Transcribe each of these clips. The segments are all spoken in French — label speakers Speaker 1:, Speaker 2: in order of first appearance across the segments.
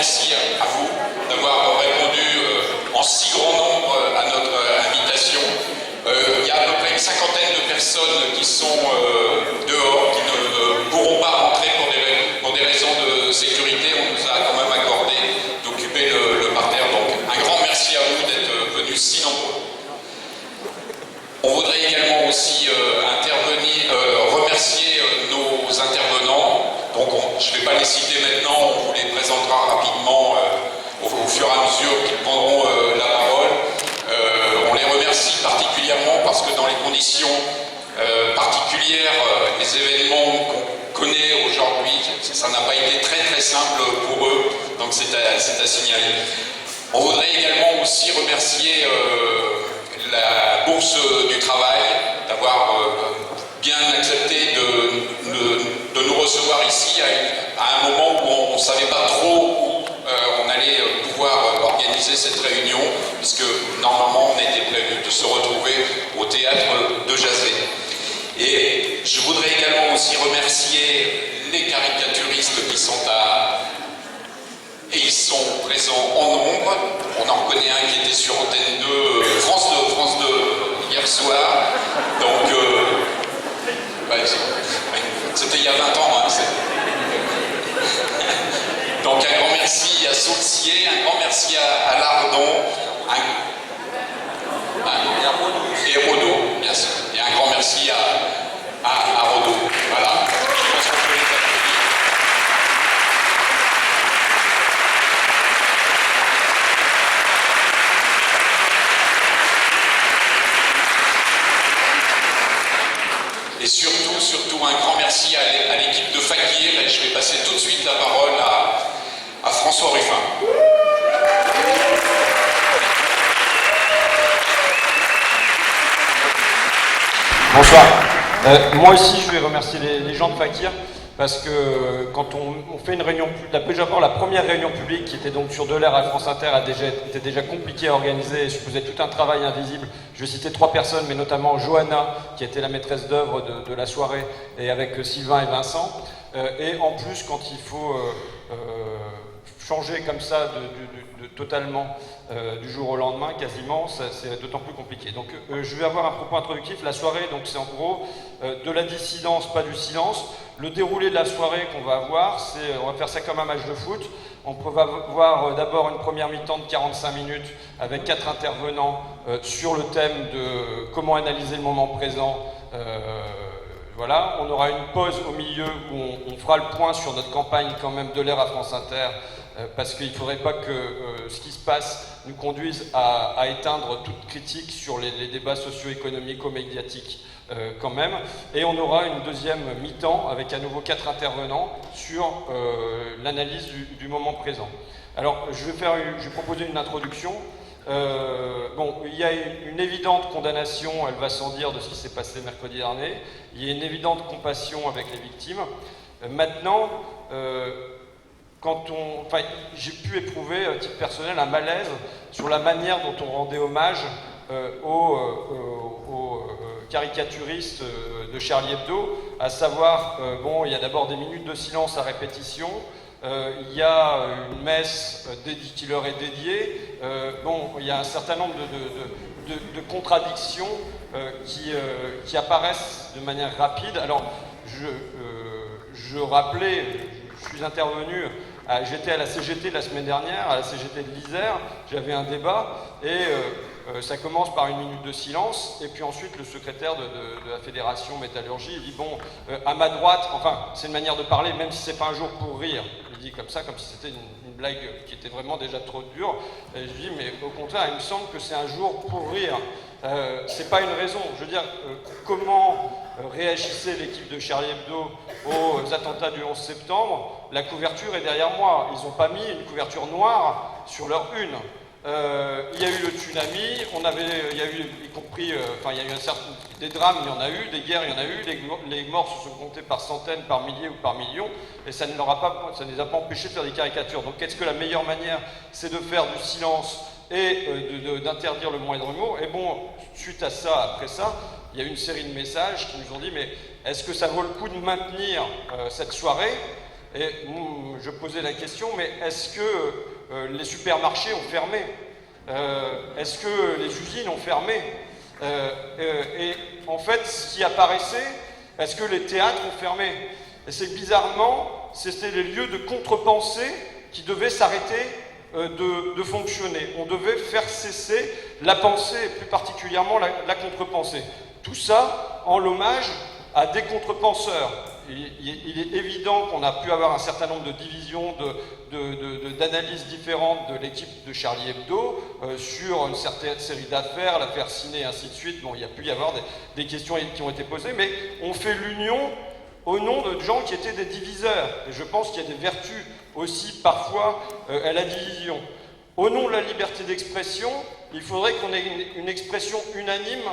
Speaker 1: merci à vous d'avoir répondu en si grand nombre à notre invitation. Il y a à peu près une cinquantaine de personnes qui sont dehors, qui ne pourront pas rentrer pour des raisons de sécurité. On nous a quand même accordé d'occuper le parterre. Donc un grand merci à vous d'être venus si nombreux. On voudrait également aussi remercier nos intervenants. Donc je ne vais pas les citer maintenant, on vous les présentera rapidement au fur et à mesure qu'ils prendront la parole. On les remercie particulièrement parce que dans les conditions particulières, les événements qu'on connaît aujourd'hui, ça n'a pas été très très simple pour eux, donc c'est à signaler. On voudrait également aussi remercier la Bourse du Travail d'avoir bien accepté de nous recevoir ici à un moment où on ne savait pas trop où on allait pouvoir organiser cette réunion, puisque normalement on était prévu de se retrouver au théâtre de Jazet. Et je voudrais également aussi remercier les caricaturistes qui sont et ils sont présents en nombre. On en reconnaît un qui était sur Antenne 2, France 2 hier soir. Donc, c'était il y a 20 ans. Hein, donc un grand merci à Saulcier, un grand merci à Lardon, et Rodot, bien sûr. Et un grand merci à Rodot. Voilà. Je pense qu'on peut les applaudir. Et surtout un grand merci à l'équipe de Fakir. Et je vais passer tout de suite la parole à François Ruffin.
Speaker 2: Bonsoir. Moi aussi, je vais remercier les gens de Fakir parce que quand on fait une réunion, la première réunion publique qui était donc sur Delair à France Inter était déjà compliquée à organiser et supposait tout un travail invisible. Je vais citer 3 personnes, mais notamment Johanna, qui était la maîtresse d'œuvre de la soirée, et avec Sylvain et Vincent. Et en plus, quand il faut changer comme ça totalement du jour au lendemain, quasiment, c'est d'autant plus compliqué. Donc je vais avoir un propos introductif. La soirée, donc c'est en gros de la dissidence, pas du silence. Le déroulé de la soirée qu'on va avoir, on va faire ça comme un match de foot. On va voir d'abord une première mi-temps de 45 minutes avec 4 intervenants sur le thème de comment analyser le moment présent. Voilà, on aura une pause au milieu où on fera le point sur notre campagne quand même de l'air à France Inter, parce qu'il ne faudrait pas que ce qui se passe nous conduise à éteindre toute critique sur les débats socio-économico-médiatiques quand même. Et on aura une deuxième mi-temps avec à nouveau 4 intervenants sur l'analyse du moment présent. Alors je vais proposer une introduction. Il y a une évidente condamnation, elle va sans dire, de ce qui s'est passé mercredi dernier. Il y a une évidente compassion avec les victimes. Maintenant, j'ai pu éprouver, à titre personnel, un malaise sur la manière dont on rendait hommage aux caricaturistes de Charlie Hebdo, à savoir, il y a d'abord des minutes de silence à répétition. Il y a une messe qui leur est dédiée. Il y a un certain nombre de contradictions qui apparaissent de manière rapide. Alors, je rappelais, je suis intervenu, j'étais à la CGT la semaine dernière, à la CGT de l'Isère, j'avais un débat, et ça commence par une minute de silence, et puis ensuite le secrétaire de la Fédération Métallurgie, il dit à ma droite, enfin c'est une manière de parler, même si c'est pas un jour pour rire, il dit comme ça, comme si c'était une blague qui était vraiment déjà trop dure, et je dis mais au contraire il me semble que c'est un jour pour rire, c'est pas une raison, je veux dire, comment réagissait l'équipe de Charlie Hebdo aux attentats du 11 septembre, la couverture est derrière moi, ils n'ont pas mis une couverture noire sur leur une. Il y a eu le tsunami, il y a eu, y compris, il y a eu des drames, il y en a eu, des guerres, il y en a eu, les morts se sont comptés par centaines, par milliers ou par millions, et ça ne les a pas empêchés de faire des caricatures. Donc est-ce que la meilleure manière, c'est de faire du silence et d'interdire le moindre mot? Et suite à ça, après ça, il y a eu une série de messages qui nous ont dit mais est-ce que ça vaut le coup de maintenir cette soirée Et je posais la question, mais est-ce que les supermarchés ont fermé? Est-ce que les usines ont fermé? Et en fait, ce qui apparaissait, est-ce que les théâtres ont fermé? Et c'est que bizarrement, c'était les lieux de contre-pensée qui devaient s'arrêter de fonctionner. On devait faire cesser la pensée, et plus particulièrement la contre-pensée. Tout ça en l'hommage à des contre-penseurs. Il est évident qu'on a pu avoir un certain nombre de divisions, d'analyses différentes de l'équipe de Charlie Hebdo sur une certaine série d'affaires, l'affaire Ciné et ainsi de suite. Bon, il y a pu y avoir des questions qui ont été posées, mais on fait l'union au nom de gens qui étaient des diviseurs. Et je pense qu'il y a des vertus aussi parfois à la division. Au nom de la liberté d'expression, il faudrait qu'on ait une expression unanime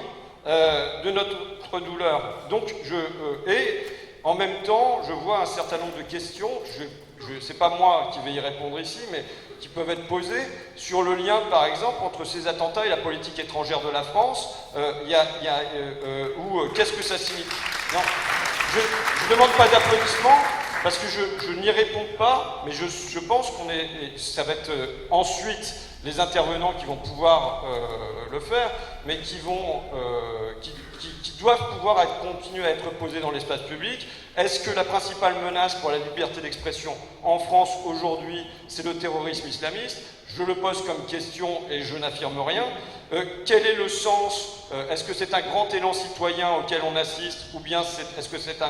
Speaker 2: de notre douleur. Donc, et en même temps, je vois un certain nombre de questions, c'est pas moi qui vais y répondre ici, mais qui peuvent être posées sur le lien, par exemple, entre ces attentats et la politique étrangère de la France, ou qu'est-ce que ça signifie? Non, je ne demande pas d'applaudissements, parce que je n'y réponds pas, mais je pense ça va être ensuite les intervenants qui vont pouvoir le faire, mais qui doivent pouvoir continuer à être posés dans l'espace public. Est-ce que la principale menace pour la liberté d'expression en France aujourd'hui, c'est le terrorisme islamiste? Je le pose comme question et je n'affirme rien. Quel est le sens? Est-ce que c'est un grand élan citoyen auquel on assiste, ou bien est-ce que c'est un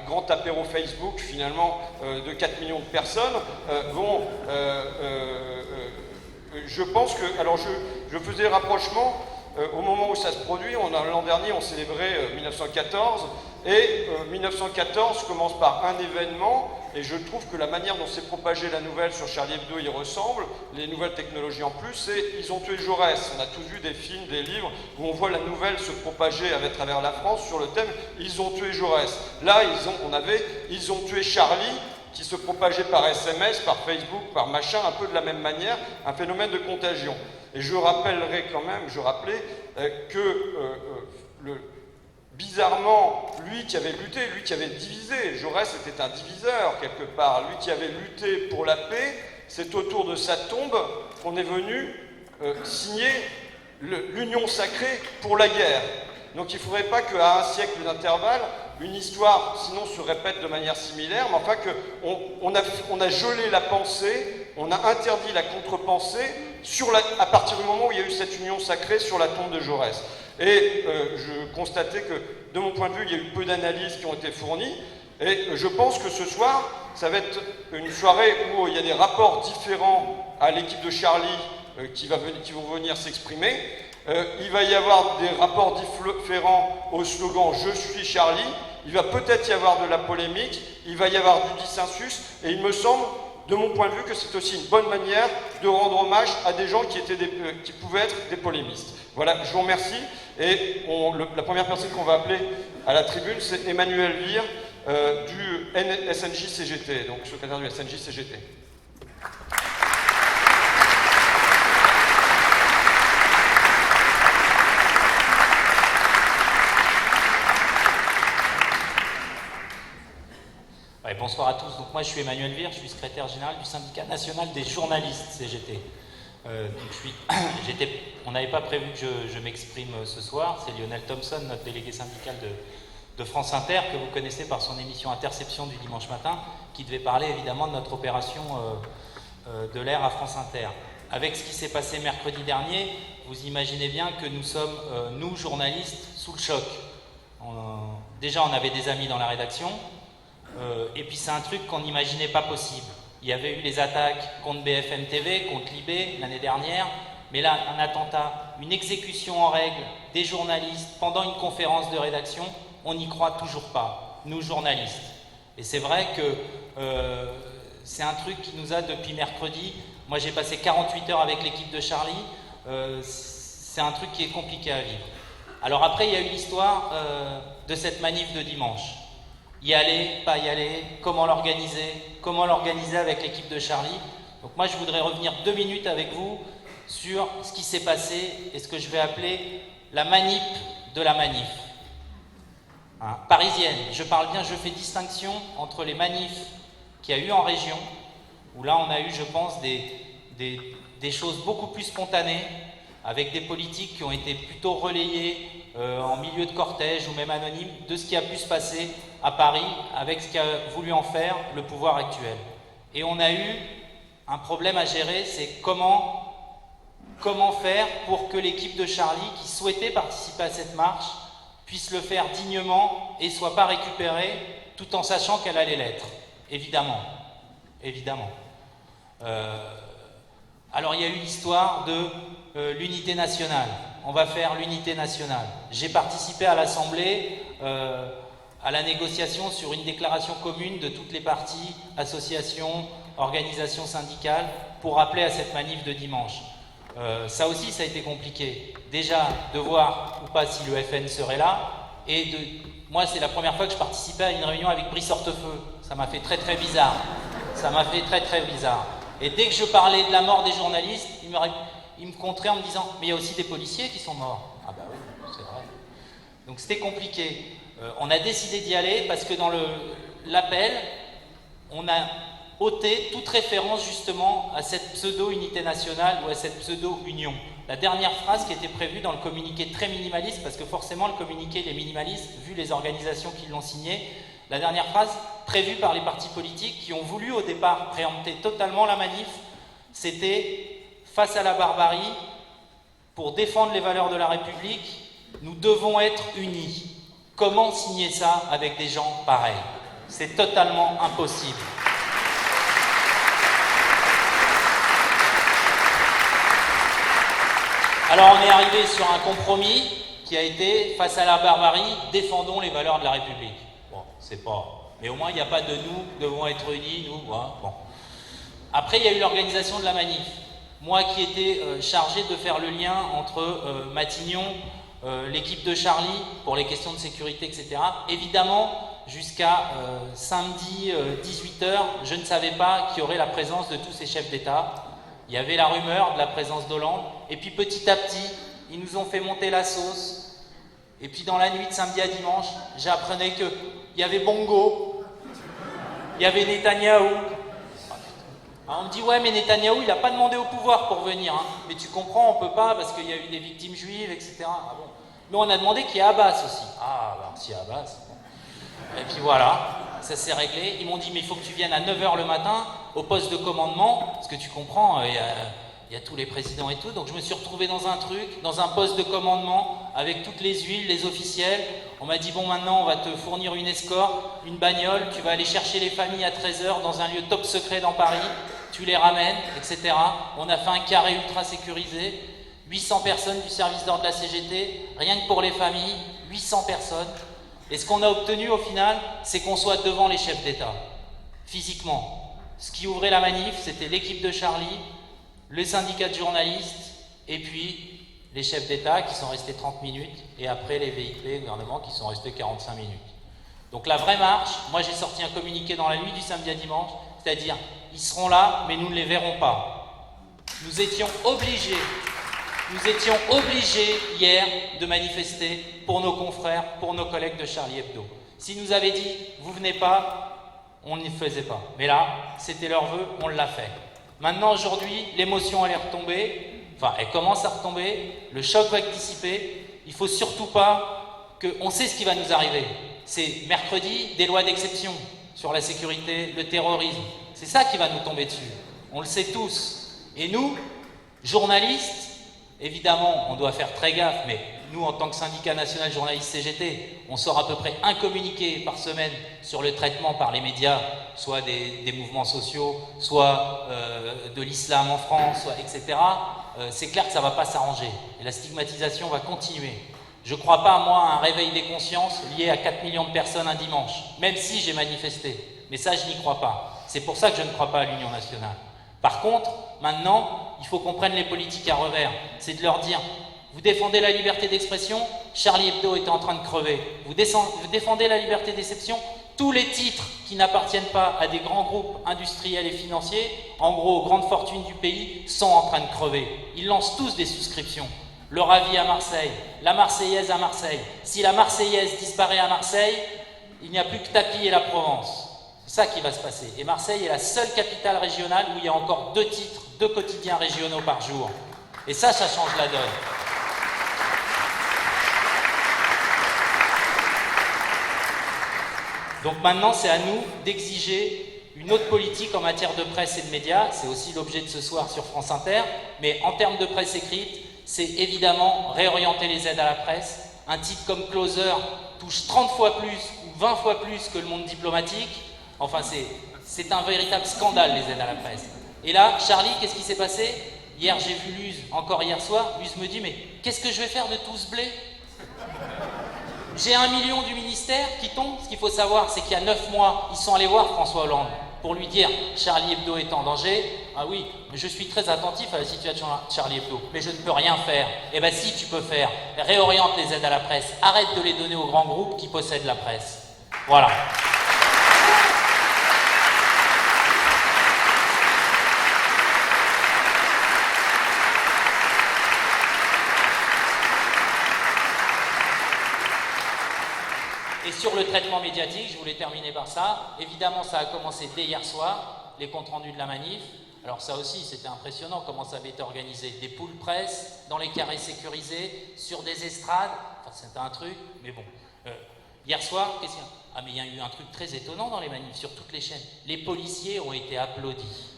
Speaker 2: grand apéro Facebook finalement de 4 millions de personnes? Je pense que... Alors je faisais le rapprochement au moment où ça se produit. L'an dernier on célébrait 1914, et 1914 commence par un événement, et je trouve que la manière dont s'est propagée la nouvelle sur Charlie Hebdo y ressemble, les nouvelles technologies en plus, c'est ils ont tué Jaurès. On a tous vu des films, des livres où on voit la nouvelle se propager à travers la France sur le thème ils ont tué Jaurès. Là ils ont tué Charlie, qui se propageait par SMS, par Facebook, par machin, un peu de la même manière, un phénomène de contagion. Et je rappelais que bizarrement, lui qui avait lutté, lui qui avait divisé, Jaurès était un diviseur quelque part, lui qui avait lutté pour la paix, c'est autour de sa tombe qu'on est venu signer l'union sacrée pour la guerre. Donc il ne faudrait pas qu'à un siècle d'intervalle, une histoire, sinon, se répète de manière similaire, mais enfin qu'on a gelé la pensée, on a interdit la contre-pensée à partir du moment où il y a eu cette union sacrée sur la tombe de Jaurès. Et je constatais que, de mon point de vue, il y a eu peu d'analyses qui ont été fournies, et je pense que ce soir, ça va être une soirée où il y a des rapports différents à l'équipe de Charlie qui vont venir s'exprimer. Il va y avoir des rapports différents au slogan « Je suis Charlie ». Il va peut-être y avoir de la polémique, il va y avoir du dissensus, et il me semble, de mon point de vue, que c'est aussi une bonne manière de rendre hommage à des gens qui pouvaient être des polémistes. Voilà, je vous remercie, et la première personne qu'on va appeler à la tribune, c'est Emmanuel Vire, du SNJ-CGT, donc secrétaire du SNJ-CGT.
Speaker 3: Bonsoir à tous. Donc moi je suis Emmanuel Vire, je suis secrétaire général du syndicat national des journalistes CGT. On n'avait pas prévu que je m'exprime ce soir. C'est Lionel Thompson, notre délégué syndical de France Inter, que vous connaissez par son émission Interception du dimanche matin, qui devait parler évidemment de notre opération de l'air à France Inter. Avec ce qui s'est passé mercredi dernier, vous imaginez bien que nous sommes, nous journalistes, sous le choc. Déjà on avait des amis dans la rédaction, et puis c'est un truc qu'on n'imaginait pas possible. Il y avait eu les attaques contre BFM TV, contre Libé l'année dernière, mais là, un attentat, une exécution en règle des journalistes pendant une conférence de rédaction, on n'y croit toujours pas, nous journalistes. Et c'est vrai que c'est un truc qui nous a depuis mercredi. Moi j'ai passé 48 heures avec l'équipe de Charlie, c'est un truc qui est compliqué à vivre. Alors après il y a eu l'histoire de cette manif de dimanche. Y aller, pas y aller, comment l'organiser avec l'équipe de Charlie. Donc moi je voudrais revenir 2 minutes avec vous sur ce qui s'est passé et ce que je vais appeler la manip de la manif. hein, parisienne. Je parle bien, je fais distinction entre les manifs qu'il y a eu en région, où là on a eu, je pense, des choses beaucoup plus spontanées, avec des politiques qui ont été plutôt relayées en milieu de cortège ou même anonymes, de ce qui a pu se passer à Paris, avec ce qu'a voulu en faire le pouvoir actuel. Et on a eu un problème à gérer, c'est comment faire pour que l'équipe de Charlie, qui souhaitait participer à cette marche, puisse le faire dignement et ne soit pas récupérée, tout en sachant qu'elle allait l'être. Évidemment. Évidemment. Alors il y a eu l'histoire de l'unité nationale. On va faire l'unité nationale. J'ai participé à l'Assemblée, à la négociation sur une déclaration commune de toutes les partis, associations, organisations syndicales, pour appeler à cette manif de dimanche. Ça aussi, ça a été compliqué. Déjà, de voir ou pas si le FN serait là, et moi, c'est la première fois que je participais à une réunion avec Brice Hortefeux. Ça m'a fait très très bizarre. Ça m'a fait très très bizarre. Et dès que je parlais de la mort des journalistes, il me contrait en me disant « mais il y a aussi des policiers qui sont morts ». Ah bah oui, c'est vrai. Donc c'était compliqué. On a décidé d'y aller parce que dans l'appel, on a ôté toute référence justement à cette pseudo-unité nationale ou à cette pseudo-union. La dernière phrase qui était prévue dans le communiqué très minimaliste, parce que forcément le communiqué il est minimaliste, vu les organisations qui l'ont signé, la dernière phrase prévue par les partis politiques qui ont voulu au départ préempter totalement la manif, c'était « face à la barbarie, pour défendre les valeurs de la République, nous devons être unis ». Comment signer ça avec des gens pareils? C'est totalement impossible. Alors on est arrivé sur un compromis qui a été, face à la barbarie, défendons les valeurs de la République. Bon, c'est pas... Mais au moins, il n'y a pas de nous, devons être unis, nous, hein, bon. Après, il y a eu l'organisation de la manif. Moi qui étais chargé de faire le lien entre Matignon, l'équipe de Charlie, pour les questions de sécurité, etc. Évidemment, jusqu'à samedi 18h, je ne savais pas qu'il y aurait la présence de tous ces chefs d'État. Il y avait la rumeur de la présence d'Hollande, et puis petit à petit, ils nous ont fait monter la sauce. Et puis dans la nuit de samedi à dimanche, j'apprenais qu'il y avait Bongo, il y avait Netanyahou. Alors on me dit, ouais, mais Netanyahou, il n'a pas demandé au pouvoir pour venir. Hein. Mais tu comprends, on ne peut pas, parce qu'il y a eu des victimes juives, etc. Ah bon. Mais on a demandé qu'il y ait Abbas aussi. Ah, bah, si Abbas, bon. Et puis voilà, ça s'est réglé. Ils m'ont dit, mais il faut que tu viennes à 9h le matin, au poste de commandement, parce que tu comprends, il y a tous les présidents et tout. Donc je me suis retrouvé dans un truc, dans un poste de commandement, avec toutes les huiles, les officiels. On m'a dit, bon, maintenant, on va te fournir une escorte, une bagnole, tu vas aller chercher les familles à 13h dans un lieu top secret dans Paris, tu les ramènes, etc. On a fait un carré ultra sécurisé, 800 personnes du service d'ordre de la CGT, rien que pour les familles, 800 personnes. Et ce qu'on a obtenu au final, c'est qu'on soit devant les chefs d'État, physiquement. Ce qui ouvrait la manif, c'était l'équipe de Charlie, le syndicat de journalistes, et puis les chefs d'État qui sont restés 30 minutes, et après les véhiculés gouvernement qui sont restés 45 minutes. Donc la vraie marche, moi j'ai sorti un communiqué dans la nuit du samedi à dimanche, c'est-à-dire, ils seront là, mais nous ne les verrons pas. Nous étions obligés hier de manifester pour nos confrères, pour nos collègues de Charlie Hebdo. S'ils nous avaient dit, vous venez pas, on ne le faisait pas. Mais là, c'était leur vœu, on l'a fait. Maintenant, aujourd'hui, l'émotion elle est retombée, enfin, elle commence à retomber, le choc va être dissipé, il ne faut surtout pas on sait ce qui va nous arriver. C'est mercredi, des lois d'exception sur la sécurité, le terrorisme. C'est ça qui va nous tomber dessus. On le sait tous. Et nous, journalistes, évidemment, on doit faire très gaffe, mais nous, en tant que syndicat national journaliste CGT, on sort à peu près un communiqué par semaine sur le traitement par les médias, soit des mouvements sociaux, soit de l'islam en France, etc. C'est clair que ça ne va pas s'arranger. Et la stigmatisation va continuer. Je ne crois pas, moi, à un réveil des consciences lié à 4 millions de personnes un dimanche, même si j'ai manifesté. Mais ça, je n'y crois pas. C'est pour ça que je ne crois pas à l'Union nationale. Par contre, maintenant, il faut qu'on prenne les politiques à revers. C'est de leur dire, vous défendez la liberté d'expression, Charlie Hebdo était en train de crever. Vous défendez la liberté d'exception, tous les titres qui n'appartiennent pas à des grands groupes industriels et financiers, en gros, aux grandes fortunes du pays, sont en train de crever. Ils lancent tous des souscriptions. Le Ravi à Marseille, la Marseillaise à Marseille. Si la Marseillaise disparaît à Marseille, il n'y a plus que Tapi et la Provence. C'est ça qui va se passer. Et Marseille est la seule capitale régionale où il y a encore 2 titres, 2 quotidiens régionaux par jour. Et ça change la donne. Donc maintenant, c'est à nous d'exiger une autre politique en matière de presse et de médias. C'est aussi l'objet de ce soir sur France Inter. Mais en termes de presse écrite, c'est évidemment réorienter les aides à la presse. Un titre comme Closer touche 30 fois plus ou 20 fois plus que le monde diplomatique. Enfin, c'est un véritable scandale, les aides à la presse. Et là, Charlie, qu'est-ce qui s'est passé? Hier, j'ai vu Luz, encore hier soir. Luz me dit, mais qu'est-ce que je vais faire de tout ce blé? J'ai 1 million du ministère qui tombe. Ce qu'il faut savoir, c'est qu'il y a 9 mois, ils sont allés voir François Hollande pour lui dire « Charlie Hebdo est en danger ». Ah oui, mais je suis très attentif à la situation de Charlie Hebdo, mais je ne peux rien faire. Eh bien si, tu peux faire. Réoriente les aides à la presse. Arrête de les donner aux grands groupes qui possèdent la presse. Voilà. Et sur le traitement médiatique, je voulais terminer par ça. Évidemment, ça a commencé dès hier soir, les comptes rendus de la manif. Alors ça aussi, c'était impressionnant comment ça avait été organisé. Des poules presse, dans les carrés sécurisés, sur des estrades. Enfin, c'était un truc, mais bon. Hier soir, qu'est-ce qu'il y a? Ah, mais il y a eu un truc très étonnant dans les manifs, sur toutes les chaînes. Les policiers ont été applaudis.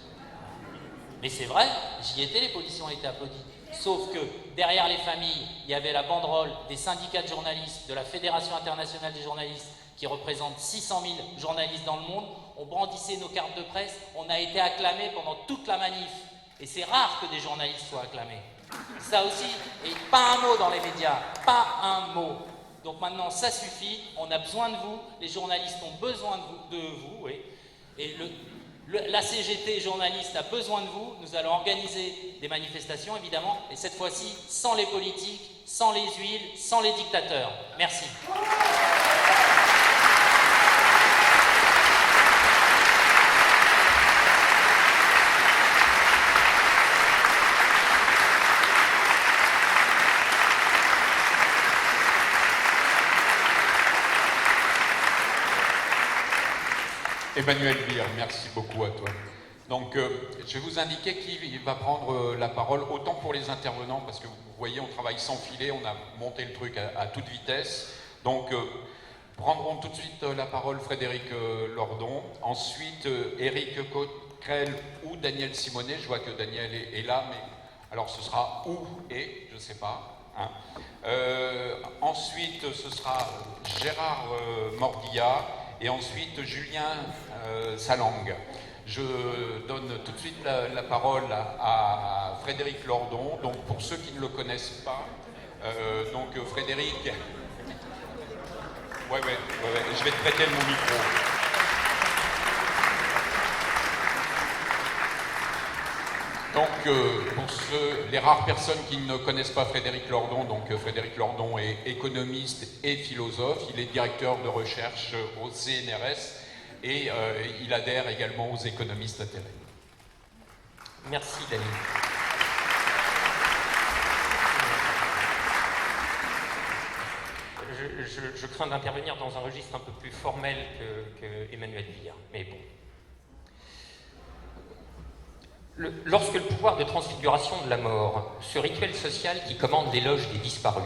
Speaker 3: Mais c'est vrai, j'y étais, les policiers ont été applaudis. Sauf que derrière les familles, il y avait la banderole des syndicats de journalistes, de la Fédération internationale des journalistes, qui représente 600 000 journalistes dans le monde. On brandissait nos cartes de presse, on a été acclamés pendant toute la manif. Et c'est rare que des journalistes soient acclamés. Ça aussi, et pas un mot dans les médias, pas un mot. Donc maintenant, ça suffit, on a besoin de vous, les journalistes ont besoin de vous, oui. Et la CGT journaliste a besoin de vous. Nous allons organiser des manifestations, évidemment, et cette fois-ci, sans les politiques, sans les huiles, sans les dictateurs. Merci.
Speaker 1: Emmanuel Beer, merci beaucoup à toi. Donc, je vais vous indiquer qui va prendre la parole, autant pour les intervenants, parce que vous voyez, on travaille sans filet, on a monté le truc à toute vitesse. Donc, prendront tout de suite la parole Frédéric Lordon, ensuite Éric Coquerel ou Daniel Simonet. Je vois que Daniel est là, mais alors ce sera ou et, je ne sais pas. Hein. Ensuite, ce sera Gérard Mordilla. Et ensuite, Julien Salang. Je donne tout de suite la parole à Frédéric Lordon. Donc, pour ceux qui ne le connaissent pas, Frédéric... Ouais, je vais te prêter mon micro. Donc, pour les rares personnes qui ne connaissent pas Frédéric Lordon, Frédéric Lordon est économiste et philosophe. Il est directeur de recherche au CNRS et il adhère également aux économistes atterrés.
Speaker 4: Merci, Daniel. Je crains d'intervenir dans un registre un peu plus formel que Emmanuel Beer, mais bon. Lorsque le pouvoir de transfiguration de la mort, ce rituel social qui commande l'éloge des disparus,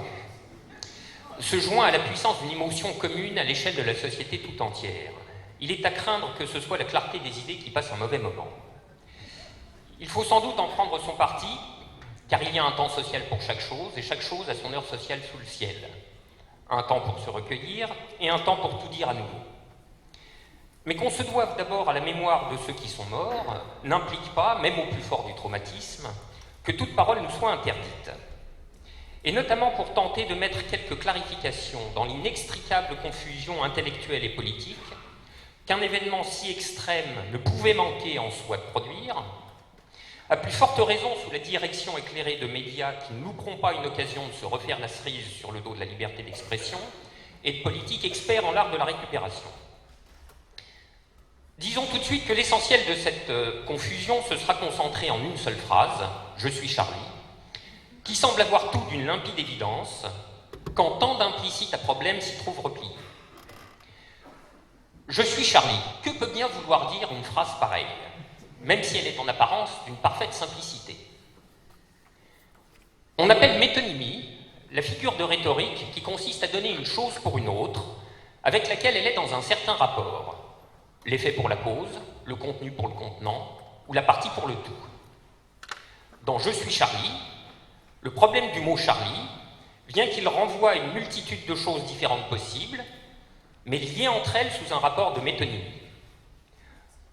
Speaker 4: se joint à la puissance d'une émotion commune à l'échelle de la société tout entière, il est à craindre que ce soit la clarté des idées qui passe un mauvais moment. Il faut sans doute en prendre son parti, car il y a un temps social pour chaque chose, et chaque chose a son heure sociale sous le ciel. Un temps pour se recueillir, et un temps pour tout dire à nouveau. Mais qu'on se doive d'abord à la mémoire de ceux qui sont morts n'implique pas, même au plus fort du traumatisme, que toute parole nous soit interdite. Et notamment pour tenter de mettre quelques clarifications dans l'inextricable confusion intellectuelle et politique qu'un événement si extrême ne pouvait manquer en soi de produire, à plus forte raison sous la direction éclairée de médias qui ne louperont pas une occasion de se refaire la cerise sur le dos de la liberté d'expression et de politiques experts en l'art de la récupération. Disons tout de suite que l'essentiel de cette confusion se sera concentré en une seule phrase, « Je suis Charlie », qui semble avoir tout d'une limpide évidence, quand tant d'implicites à problème s'y trouvent repliés. Je suis Charlie. Que peut bien vouloir dire une phrase pareille, même si elle est en apparence d'une parfaite simplicité? On appelle métonymie la figure de rhétorique qui consiste à donner une chose pour une autre, avec laquelle elle est dans un certain rapport. L'effet pour la cause, le contenu pour le contenant, ou la partie pour le tout. Dans Je suis Charlie, le problème du mot Charlie vient qu'il renvoie à une multitude de choses différentes possibles, mais liées entre elles sous un rapport de métonymie.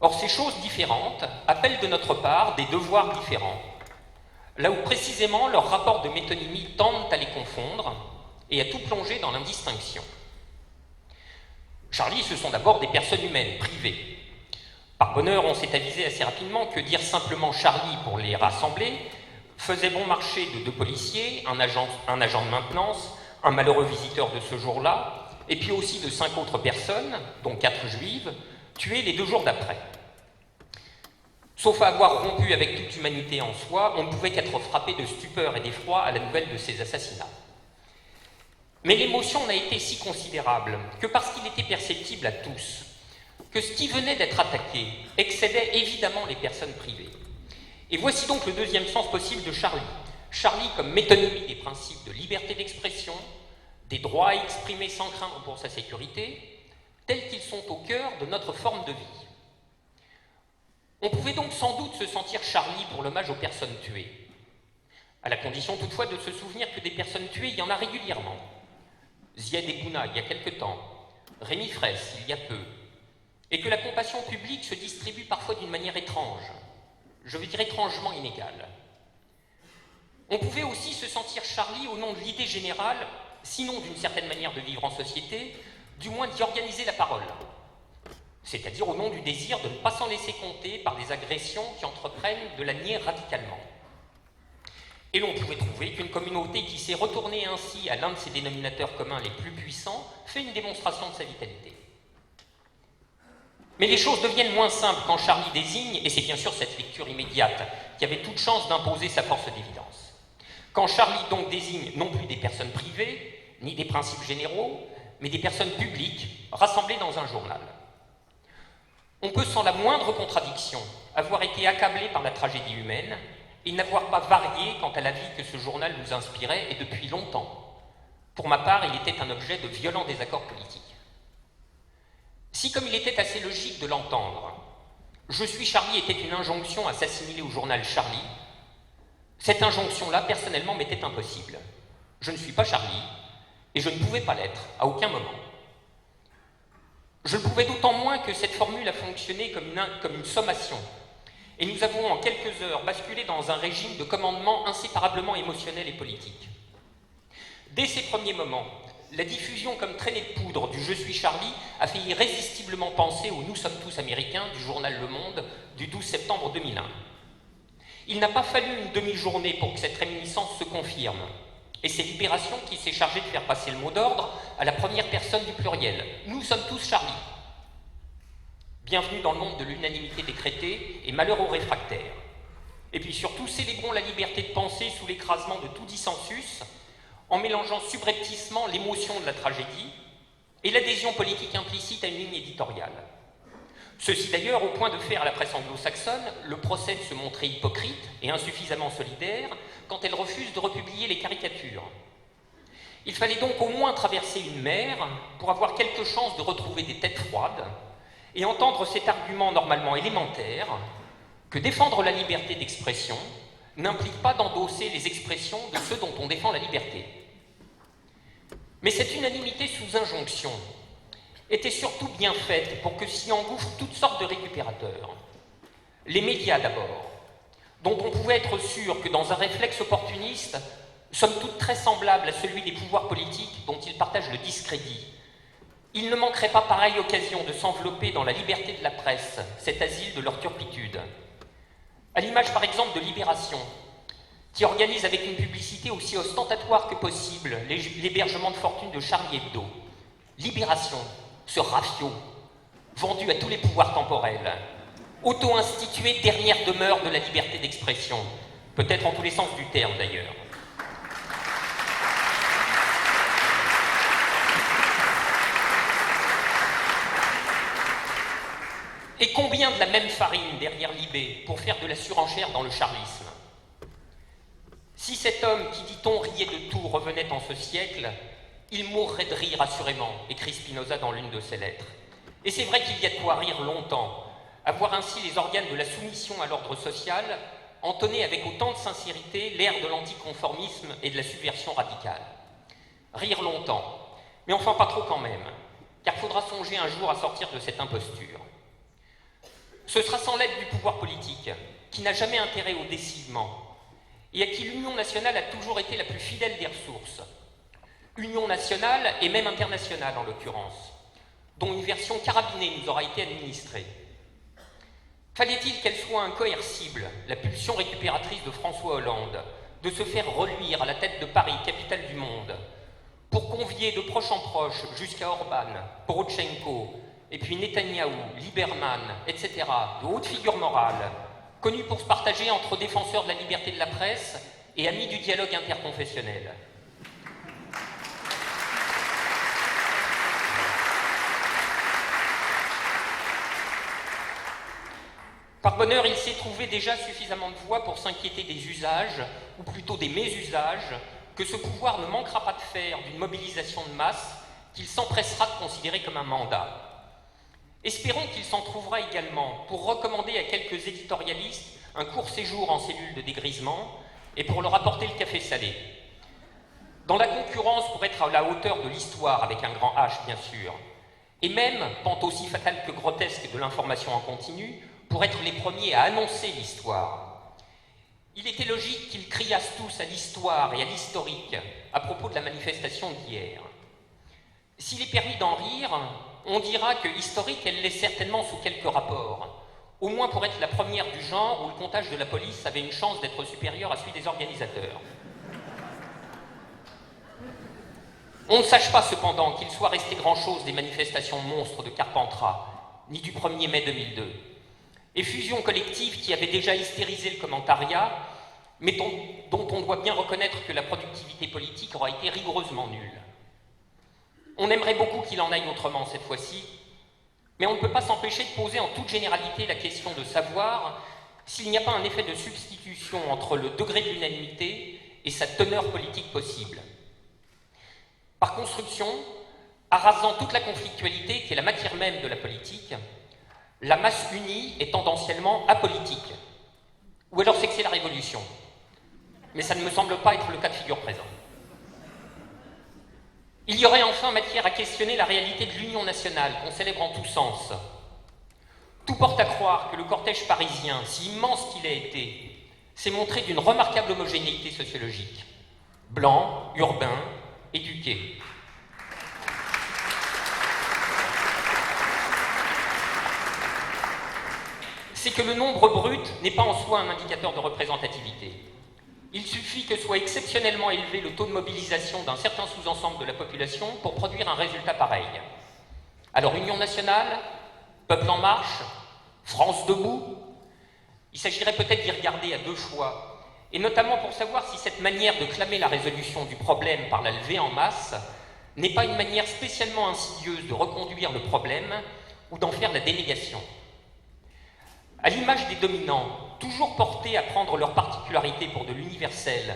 Speaker 4: Or, ces choses différentes appellent de notre part des devoirs différents, là où précisément leurs rapports de métonymie tendent à les confondre et à tout plonger dans l'indistinction. Charlie, ce sont d'abord des personnes humaines, privées. Par bonheur, on s'est avisé assez rapidement que dire simplement Charlie pour les rassembler faisait bon marché de 2 policiers, un agent de maintenance, un malheureux visiteur de ce jour-là, et puis aussi de 5 autres personnes, dont 4 juives, tuées les 2 jours d'après. Sauf à avoir rompu avec toute humanité en soi, on ne pouvait qu'être frappé de stupeur et d'effroi à la nouvelle de ces assassinats. Mais l'émotion n'a été si considérable que parce qu'il était perceptible à tous que ce qui venait d'être attaqué excédait évidemment les personnes privées. Et voici donc le deuxième sens possible de Charlie. Charlie comme métonymie des principes de liberté d'expression, des droits à exprimer sans craindre pour sa sécurité, tels qu'ils sont au cœur de notre forme de vie. On pouvait donc sans doute se sentir Charlie pour l'hommage aux personnes tuées, à la condition toutefois de se souvenir que des personnes tuées, il y en a régulièrement. Ziad Ebouna, il y a quelque temps, Rémi Fraisse, il y a peu, et que la compassion publique se distribue parfois d'une manière étrange, je veux dire étrangement inégale. On pouvait aussi se sentir Charlie au nom de l'idée générale, sinon d'une certaine manière de vivre en société, du moins d'y organiser la parole, c'est-à-dire au nom du désir de ne pas s'en laisser compter par des agressions qui entreprennent de la nier radicalement. Et l'on pouvait trouver qu'une communauté qui s'est retournée ainsi à l'un de ses dénominateurs communs les plus puissants fait une démonstration de sa vitalité. Mais les choses deviennent moins simples quand Charlie désigne, et c'est bien sûr cette lecture immédiate qui avait toute chance d'imposer sa force d'évidence. Quand Charlie donc désigne non plus des personnes privées, ni des principes généraux, mais des personnes publiques rassemblées dans un journal. On peut sans la moindre contradiction avoir été accablé par la tragédie humaine et n'avoir pas varié quant à la vie que ce journal nous inspirait, et depuis longtemps. Pour ma part, il était un objet de violents désaccords politiques. Si, comme il était assez logique de l'entendre, Je suis Charlie était une injonction à s'assimiler au journal Charlie, cette injonction-là, personnellement, m'était impossible. Je ne suis pas Charlie, et je ne pouvais pas l'être, à aucun moment. Je le pouvais d'autant moins que cette formule a fonctionné comme une sommation, et nous avons en quelques heures basculé dans un régime de commandement inséparablement émotionnel et politique. Dès ces premiers moments, la diffusion comme traînée de poudre du « Je suis Charlie » a fait irrésistiblement penser au « Nous sommes tous américains » du journal Le Monde du 12 septembre 2001. Il n'a pas fallu une demi-journée pour que cette réminiscence se confirme, et c'est Libération qui s'est chargé de faire passer le mot d'ordre à la première personne du pluriel. « Nous sommes tous Charlie ». Bienvenue dans le monde de l'unanimité décrétée et malheur aux réfractaires. Et puis surtout, célébrons la liberté de penser sous l'écrasement de tout dissensus, en mélangeant subrepticement l'émotion de la tragédie et l'adhésion politique implicite à une ligne éditoriale. Ceci d'ailleurs au point de faire à la presse anglo-saxonne le procès de se montrer hypocrite et insuffisamment solidaire quand elle refuse de republier les caricatures. Il fallait donc au moins traverser une mer pour avoir quelque chance de retrouver des têtes froides et entendre cet argument normalement élémentaire que défendre la liberté d'expression n'implique pas d'endosser les expressions de ceux dont on défend la liberté. Mais cette unanimité sous injonction était surtout bien faite pour que s'y engouffrent toutes sortes de récupérateurs. Les médias d'abord, dont on pouvait être sûr que dans un réflexe opportuniste, somme toute très semblable à celui des pouvoirs politiques dont ils partagent le discrédit, ils ne manqueraient pas pareille occasion de s'envelopper dans la liberté de la presse, cet asile de leur turpitude. À l'image par exemple de Libération, qui organise avec une publicité aussi ostentatoire que possible l'hébergement de fortune de Charlie Hebdo. Libération, ce rafio, vendu à tous les pouvoirs temporels, auto-institué dernière demeure de la liberté d'expression, peut-être en tous les sens du terme d'ailleurs. Et combien de la même farine derrière Libé pour faire de la surenchère dans le charlisme? Si cet homme qui, dit-on, riait de tout revenait en ce siècle, il mourrait de rire assurément, écrit Spinoza dans l'une de ses lettres. Et c'est vrai qu'il y a de quoi rire longtemps, à voir ainsi les organes de la soumission à l'ordre social entonner avec autant de sincérité l'air de l'anticonformisme et de la subversion radicale. Rire longtemps, mais enfin pas trop quand même, car il faudra songer un jour à sortir de cette imposture. Ce sera sans l'aide du pouvoir politique, qui n'a jamais intérêt au décidement, et à qui l'Union nationale a toujours été la plus fidèle des ressources. Union nationale et même internationale en l'occurrence, dont une version carabinée nous aura été administrée. Fallait-il qu'elle soit incoercible, la pulsion récupératrice de François Hollande, de se faire reluire à la tête de Paris, capitale du monde, pour convier de proche en proche jusqu'à Orban, Porochenko, et puis Netanyahou, Lieberman, etc., de hautes figures morales, connus pour se partager entre défenseurs de la liberté de la presse et amis du dialogue interconfessionnel. Par bonheur, il s'est trouvé déjà suffisamment de voix pour s'inquiéter des usages, ou plutôt des mésusages, que ce pouvoir ne manquera pas de faire d'une mobilisation de masse qu'il s'empressera de considérer comme un mandat. Espérons qu'il s'en trouvera également pour recommander à quelques éditorialistes un court séjour en cellule de dégrisement et pour leur apporter le café salé. Dans la concurrence pour être à la hauteur de l'histoire, avec un grand H bien sûr, et même, pente aussi fatale que grotesque de l'information en continu, pour être les premiers à annoncer l'histoire. Il était logique qu'ils criassent tous à l'histoire et à l'historique à propos de la manifestation d'hier. S'il est permis d'en rire, on dira que historique, elle l'est certainement sous quelques rapports, au moins pour être la première du genre où le comptage de la police avait une chance d'être supérieur à celui des organisateurs. On ne sache pas cependant qu'il soit resté grand-chose des manifestations monstres de Carpentras, ni du 1er mai 2002. Effusion collective qui avait déjà hystérisé le commentariat, mais dont on doit bien reconnaître que la productivité politique aura été rigoureusement nulle. On aimerait beaucoup qu'il en aille autrement cette fois-ci, mais on ne peut pas s'empêcher de poser en toute généralité la question de savoir s'il n'y a pas un effet de substitution entre le degré de l'unanimité et sa teneur politique possible. Par construction, arrasant toute la conflictualité qui est la matière même de la politique, la masse unie est tendanciellement apolitique. Ou alors c'est que c'est la révolution. Mais ça ne me semble pas être le cas de figure présent. Il y aurait enfin matière à questionner la réalité de l'union nationale qu'on célèbre en tous sens. Tout porte à croire que le cortège parisien, si immense qu'il ait été, s'est montré d'une remarquable homogénéité sociologique. Blanc, urbain, éduqué. C'est que le nombre brut n'est pas en soi un indicateur de représentativité. Il suffit que soit exceptionnellement élevé le taux de mobilisation d'un certain sous-ensemble de la population pour produire un résultat pareil. Alors, Union nationale, Peuple en marche, France debout, il s'agirait peut-être d'y regarder à deux choix, et notamment pour savoir si cette manière de clamer la résolution du problème par la levée en masse n'est pas une manière spécialement insidieuse de reconduire le problème ou d'en faire la dénégation. À l'image des dominants, toujours portés à prendre leurs particularités pour de l'universel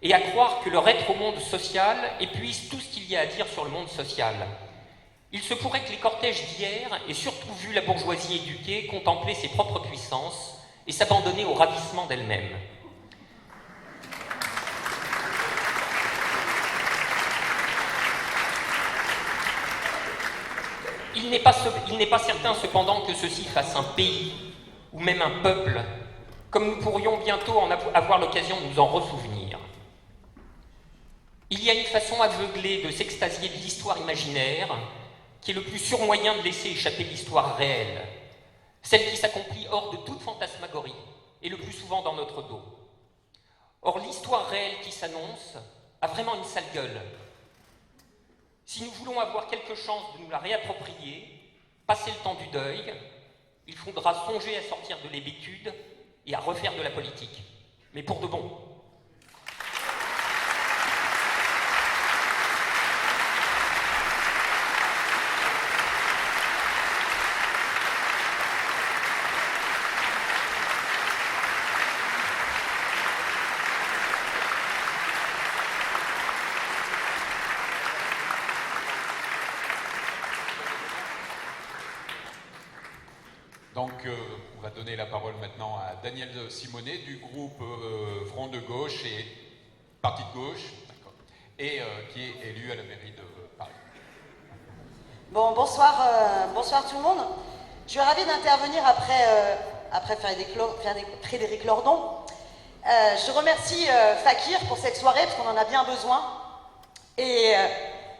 Speaker 4: et à croire que leur être au monde social épuise tout ce qu'il y a à dire sur le monde social, il se pourrait que les cortèges d'hier aient surtout vu la bourgeoisie éduquée contempler ses propres puissances et s'abandonner au ravissement d'elle-même. Il n'est pas certain cependant que ceci fasse un pays ou même un peuple, comme nous pourrions bientôt avoir l'occasion de nous en ressouvenir. Il y a une façon aveuglée de s'extasier de l'histoire imaginaire, qui est le plus sûr moyen de laisser échapper l'histoire réelle, celle qui s'accomplit hors de toute fantasmagorie, et le plus souvent dans notre dos. Or, l'histoire réelle qui s'annonce a vraiment une sale gueule. Si nous voulons avoir quelque chance de nous la réapproprier, passer le temps du deuil, il faudra songer à sortir de l'hébétude et à refaire de la politique, mais pour de bon.
Speaker 1: Donc, on va donner la parole maintenant à Daniel Simonet du groupe Front de Gauche et Parti de Gauche, et qui est élu à la mairie de Paris.
Speaker 5: Bon, bonsoir tout le monde. Je suis ravie d'intervenir après Frédéric Lordon. Je remercie Fakir pour cette soirée, parce qu'on en a bien besoin. Et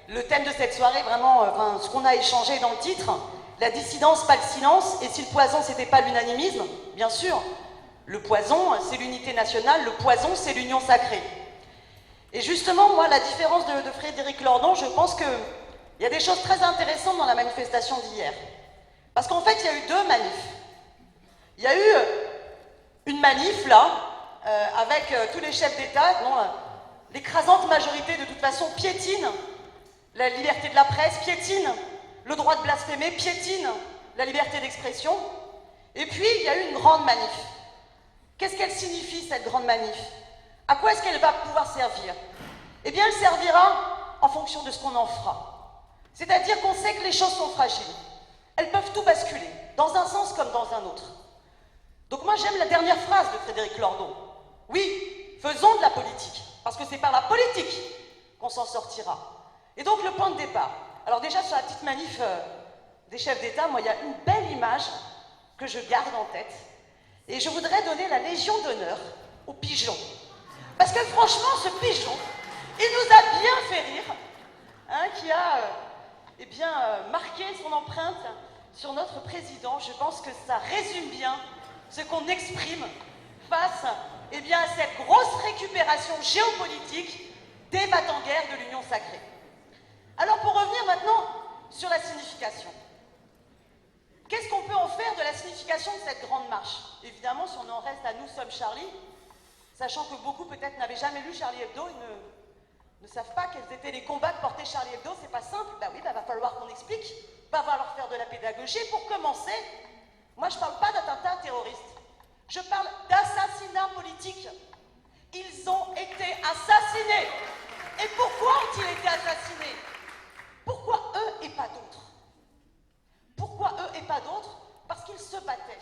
Speaker 5: le thème de cette soirée, vraiment, ce qu'on a échangé dans le titre, la dissidence, pas le silence. Et si le poison, c'était pas l'unanimisme, bien sûr, le poison, c'est l'unité nationale, le poison, c'est l'union sacrée. Et justement, moi, la différence de Frédéric Lordon, je pense qu'il y a des choses très intéressantes dans la manifestation d'hier. Parce qu'en fait, il y a eu deux manifs. Il y a eu une manif, là, avec tous les chefs d'État, dont l'écrasante majorité, de toute façon, piétine la liberté de la presse, piétine le droit de blasphémer, piétine la liberté d'expression. Et puis, il y a eu une grande manif. Qu'est-ce qu'elle signifie, cette grande manif? À quoi est-ce qu'elle va pouvoir servir? Eh bien, elle servira en fonction de ce qu'on en fera. C'est-à-dire qu'on sait que les choses sont fragiles. Elles peuvent tout basculer, dans un sens comme dans un autre. Donc moi, j'aime la dernière phrase de Frédéric Lordon. Oui, faisons de la politique, parce que c'est par la politique qu'on s'en sortira. Et donc, le point de départ. Alors déjà, sur la petite manif des chefs d'État, moi, il y a une belle image que je garde en tête. Et je voudrais donner la Légion d'honneur au pigeon. Parce que franchement, ce pigeon, il nous a bien fait rire, hein, qui a marqué son empreinte sur notre président. Je pense que ça résume bien ce qu'on exprime face à cette grosse récupération géopolitique des va-t-en-guerre de l'Union sacrée. Alors pour revenir maintenant sur la signification. Qu'est-ce qu'on peut en faire de la signification de cette grande marche? Évidemment, si on en reste à Nous sommes Charlie, sachant que beaucoup peut-être n'avaient jamais lu Charlie Hebdo, ils ne savent pas quels étaient les combats que portait Charlie Hebdo, c'est pas simple. Va falloir qu'on explique, va falloir faire de la pédagogie. Pour commencer, moi je parle pas d'attentat terroriste, je parle d'assassinat politique. Ils ont été assassinés. Et pourquoi ont-ils été assassinés? Pourquoi eux et pas d'autres? Pourquoi eux et pas d'autres? Parce qu'ils se battaient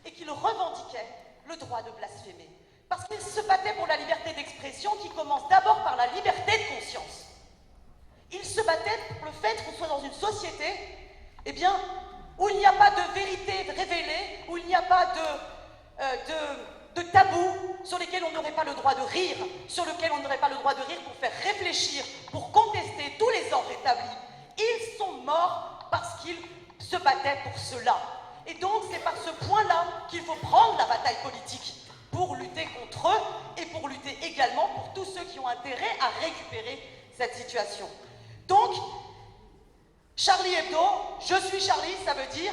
Speaker 5: et qu'ils revendiquaient le droit de blasphémer. Parce qu'ils se battaient pour la liberté d'expression qui commence d'abord par la liberté de conscience. Ils se battaient pour le fait qu'on soit dans une société où il n'y a pas de vérité révélée, où il n'y a pas de tabou sur lesquels on n'aurait pas le droit de rire, sur lesquels on n'aurait pas le droit de rire pour faire réfléchir, pour contester tous les ordres établis. Ils sont morts parce qu'ils se battaient pour cela. Et donc c'est par ce point-là qu'il faut prendre la bataille politique pour lutter contre eux et pour lutter également pour tous ceux qui ont intérêt à récupérer cette situation. Donc, Charlie Hebdo, je suis Charlie, ça veut dire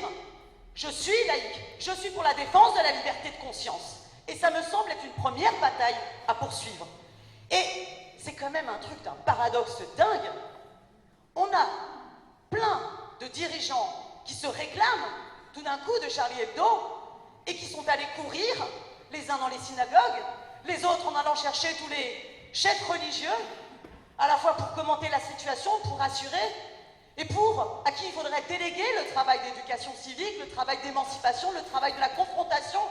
Speaker 5: je suis laïque, je suis pour la défense de la liberté de conscience. Et ça me semble être une première bataille à poursuivre. Et c'est quand même un truc d'un paradoxe dingue. On a plein de dirigeants qui se réclament tout d'un coup de Charlie Hebdo et qui sont allés courir, les uns dans les synagogues, les autres en allant chercher tous les chefs religieux, à la fois pour commenter la situation, pour rassurer, et à qui il faudrait déléguer le travail d'éducation civique, le travail d'émancipation, le travail de la confrontation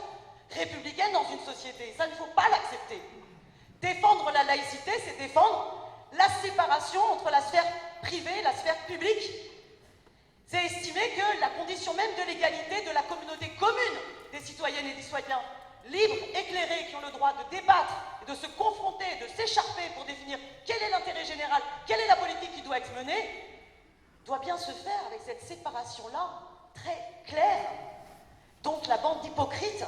Speaker 5: républicaine dans une société. Ça, il ne faut pas l'accepter. Défendre la laïcité, c'est défendre la séparation entre la sphère privée et la sphère publique. C'est estimer que la condition même de l'égalité de la communauté commune des citoyennes et des citoyens libres, éclairés, qui ont le droit de débattre, de se confronter, de s'écharper pour définir quel est l'intérêt général, quelle est la politique qui doit être menée, doit bien se faire avec cette séparation-là très claire. Donc la bande d'hypocrites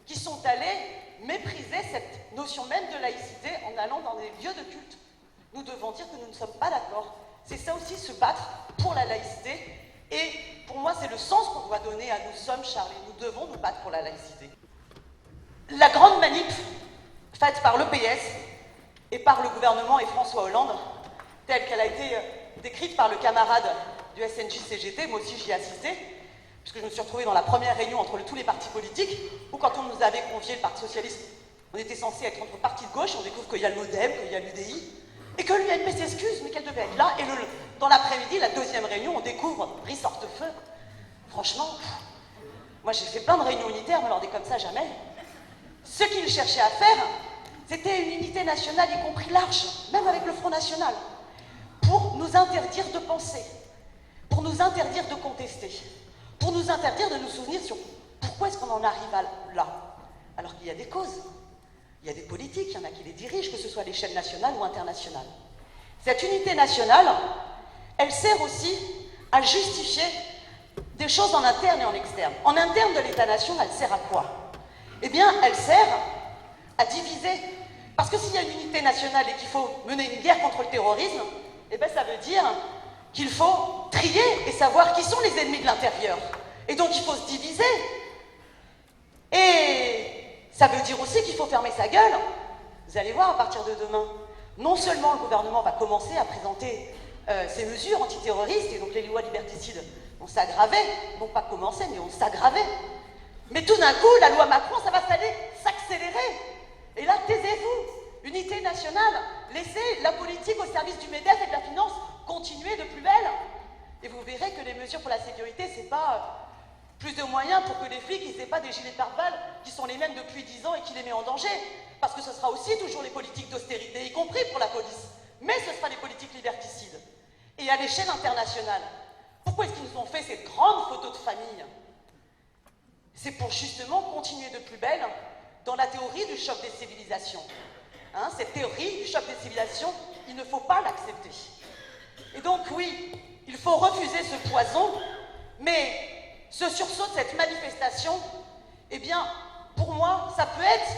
Speaker 5: qui sont allés mépriser cette notion même de laïcité en allant dans des lieux de culte. Nous devons dire que nous ne sommes pas d'accord. C'est ça aussi, se battre pour la laïcité. Et pour moi, c'est le sens qu'on doit donner à Nous sommes Charlie. Nous devons nous battre pour la laïcité. La grande manip faite par l'EPS et par le gouvernement et François Hollande, telle qu'elle a été décrite par le camarade du SNJ-CGT, moi aussi j'y ai assisté, puisque je me suis retrouvée dans la première réunion entre tous les partis politiques, où quand on nous avait convié le Parti Socialiste, on était censé être entre partis de gauche, on découvre qu'il y a le MoDem, qu'il y a l'UDI, et que l'UMP s'excuse, mais qu'elle devait être là, et dans l'après-midi, la deuxième réunion, on découvre Brice Hortefeux. Franchement, Moi, j'ai fait plein de réunions unitaires, mais alors des comme ça, jamais. Ce qu'ils cherchaient à faire, c'était une unité nationale, y compris large, même avec le Front National, pour nous interdire de penser, pour nous interdire de contester, pour nous interdire de nous souvenir sur pourquoi est-ce qu'on en arrive là, alors qu'il y a des causes, il y a des politiques, il y en a qui les dirigent, que ce soit à l'échelle nationale ou internationale. Cette unité nationale, elle sert aussi à justifier des choses en interne et en externe. En interne de l'État-nation, elle sert à quoi? Eh bien, elle sert à diviser. Parce que s'il y a une unité nationale et qu'il faut mener une guerre contre le terrorisme, eh bien, ça veut dire qu'il faut trier et savoir qui sont les ennemis de l'intérieur. Et donc, il faut se diviser. Et ça veut dire aussi qu'il faut fermer sa gueule. Vous allez voir, à partir de demain, non seulement le gouvernement va commencer à présenter ces mesures antiterroristes, et donc les lois liberticides vont s'aggraver, non pas commencer, mais vont s'aggraver. Mais tout d'un coup, la loi Macron, ça va s'accélérer. Et là, taisez-vous. Unité nationale, laissez la politique au service du MEDEF et de la finance continuer de plus belle. Et vous verrez que les mesures pour la sécurité, c'est pas plus de moyens pour que les flics n'aient pas des gilets pare-balles qui sont les mêmes depuis 10 ans et qui les met en danger. Parce que ce sera aussi toujours les politiques d'austérité, y compris pour la police. Mais ce sera les politiques liberticides. Et à l'échelle internationale, pourquoi est-ce qu'ils nous ont fait cette grande photo de famille? C'est pour justement continuer de plus belle dans la théorie du choc des civilisations. Hein, cette théorie du choc des civilisations, il ne faut pas l'accepter. Et donc oui, il faut refuser ce poison, mais ce sursaut de cette manifestation, eh bien, pour moi, ça peut être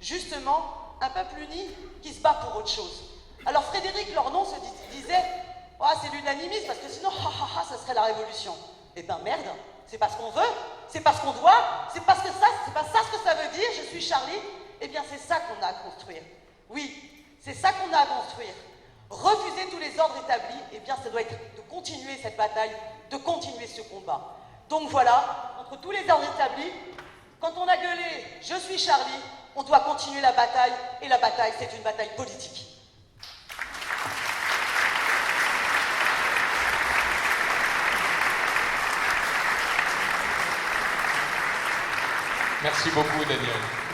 Speaker 5: justement un peuple uni qui se bat pour autre chose. Alors Frédéric Lordon se disait « Ah, c'est l'unanimisme, parce que sinon, ça serait la révolution. » Eh ben merde, c'est pas ce qu'on veut, c'est pas ce qu'on doit, c'est pas ça ce que ça veut dire, je suis Charlie. Eh bien, c'est ça qu'on a à construire. Oui, c'est ça qu'on a à construire. Refuser tous les ordres établis, eh bien, ça doit être de continuer cette bataille, de continuer ce combat. Donc voilà, entre tous les ordres établis, quand on a gueulé « Je suis Charlie », on doit continuer la bataille, et la bataille, c'est une bataille politique.
Speaker 6: Merci beaucoup, Daniel.